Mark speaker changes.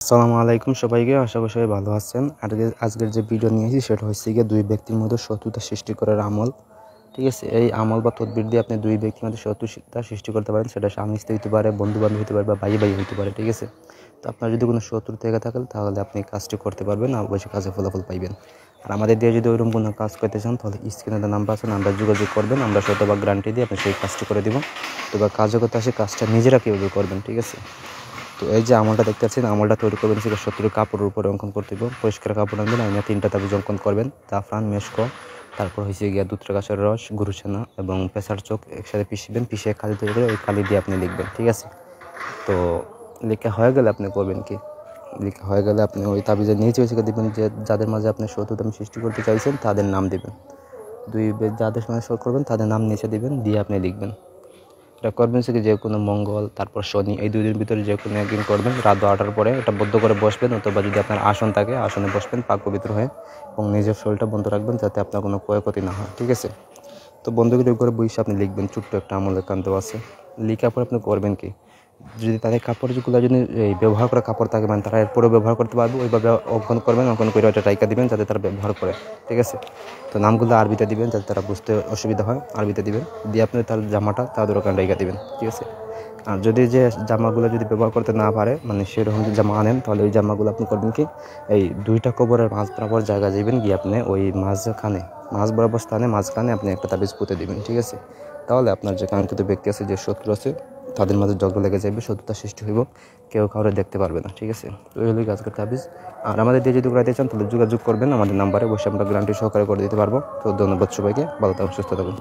Speaker 1: আসসালামু আলাইকুম সবাইকে, আশা করি সবাই ভালো আছেন। আজকের যে ভিডিও নিয়েছি সেটা হচ্ছে গিয়ে দুই ব্যক্তির মধ্যে শত্রুতা সৃষ্টি করার আমল। ঠিক আছে, এই আমল বা তদবির দিয়ে আপনি দুই ব্যক্তির মধ্যে শত্রুতা সৃষ্টি করতে পারেন। সেটা স্বামী স্ত্রী হতে পারে, বন্ধু বান্ধব হতে পারে বা ভাই ভাই হতে পারে। ঠিক আছে, তো আপনার যদি কোনো শত্রু থেকে থাকে তাহলে আপনি কাজটি করতে পারবেন, আর অবশ্যই কাজে ফলাফল পাইবেন। আর আমাদের দিয়ে যদি ওইরকম কোনো কাজ করতে চান তাহলে স্ক্রিনে নাম্বার আছে, নাম্বার যোগাযোগ করবেন। আমরা শতভাগ গ্যারান্টি দিয়ে আপনি সেই কাজটি করে দেবো। তো বা কাজও করতে আসে, কাজটা নিজেরা কীভাবে করবেন। ঠিক আছে, তো এই যে আমলটা দেখতে পাচ্ছেন, আমলটা তৈরি করবেন সেটা শত্রুর কাপড়ের উপরে অঙ্কন করতে হবে। পরিষ্কার কাপড় আনবেন, আইনা 3টা তাবিজ অঙ্কন করবেন। জাফরান, মেশক, তারপর হয়েছে গিয়া দুধরা গাছের রস, গরুছানা এবং পেশার চোখ একসাথে পিষবেন। পিষে কালি তৈরি করে ওই কালি দিয়ে আপনি লিখবেন। ঠিক আছে, তো লেখা হয়ে গেলে আপনি করবেন কি, লেখা হয়ে গেলে আপনি ওই তাবিজের নিচে ওইদিকে দেবেন যে যাদের মাঝে আপনি শত্রুতা সৃষ্টি করতে চাইছেন তাদের নাম দেবেন। যাদের সঙ্গে শো করবেন তাদের নাম নিচে দেবেন, দিয়ে আপনি লিখবেন। এটা করবেন সে যে কোনো মঙ্গল তারপর শনি, এই 2 দিনের ভিতরে যে কোনো একদিন করবেন। রাত 12টার পরে এটা বদ্ধ করে বসবেন, অথবা যদি আপনার আসন থাকে আসনে বসবেন পাক পবিত্র হয়ে, এবং নিজের শরীরটা বন্ধ রাখবেন যাতে আপনার কোনো ক্ষয়ক্ষতি না হয়। ঠিক আছে, তো বন্ধুগুলোর উপরে বসে আপনি লিখবেন। ছোট্ট একটা আমলের কান্ত আছে, লিখার পর আপনি করবেন কি, যদি তাদের কাপড়গুলো যদি এই ব্যবহার করা কাপড় থাকে, মানে তারা এরপরেও ব্যবহার করতে পারবে, ওইভাবে অঙ্কন করবেন। অঙ্কন করে ওটা টাইকা দিবেন যাতে তারা ব্যবহার করে। ঠিক আছে, তো নামগুলো আরবিতে দিবেন যাতে তারা বুঝতে অসুবিধা হয়, আরবিতে দিবেন। দিয়ে আপনি তার জামাটা তাদের ওখানে টাইকা দিবেন। ঠিক আছে, আর যদি যে জামাগুলো যদি ব্যবহার করতে না পারে, মানে সেরকম যদি জামা আনেন, তাহলে ওই জামাগুলো আপনি করবেন কি, এই 2টা কবরের মাঝ বরাবর জায়গা যাবেন, গিয়ে আপনি ওই মাঝ বরাবর স্থানে মাঝখানে আপনি একটা তাবিজ পুঁতে দিবেন। ঠিক আছে, তাহলে আপনার যে কাঙ্ক্ষিত ব্যক্তি আছে, যে শত্রু আছে, তাদের মাঝে ঝগড়া লেগে যাবে, শত্রুতা সৃষ্টি হইব, কেউ কাউরে দেখতে পারবে না। ঠিক আছে, তো এই হলো আজকের তাবিজ। আর আমাদের দিয়ে যদি করাইতে চান তাহলে যোগাযোগ করবেন আমাদের নাম্বারে, বসে আমরা গ্যারান্টি সহকারে করে দিতে পারবো। তো ধন্যবাদ সবাইকে, ভালো থাকুন, সুস্থ থাকুন।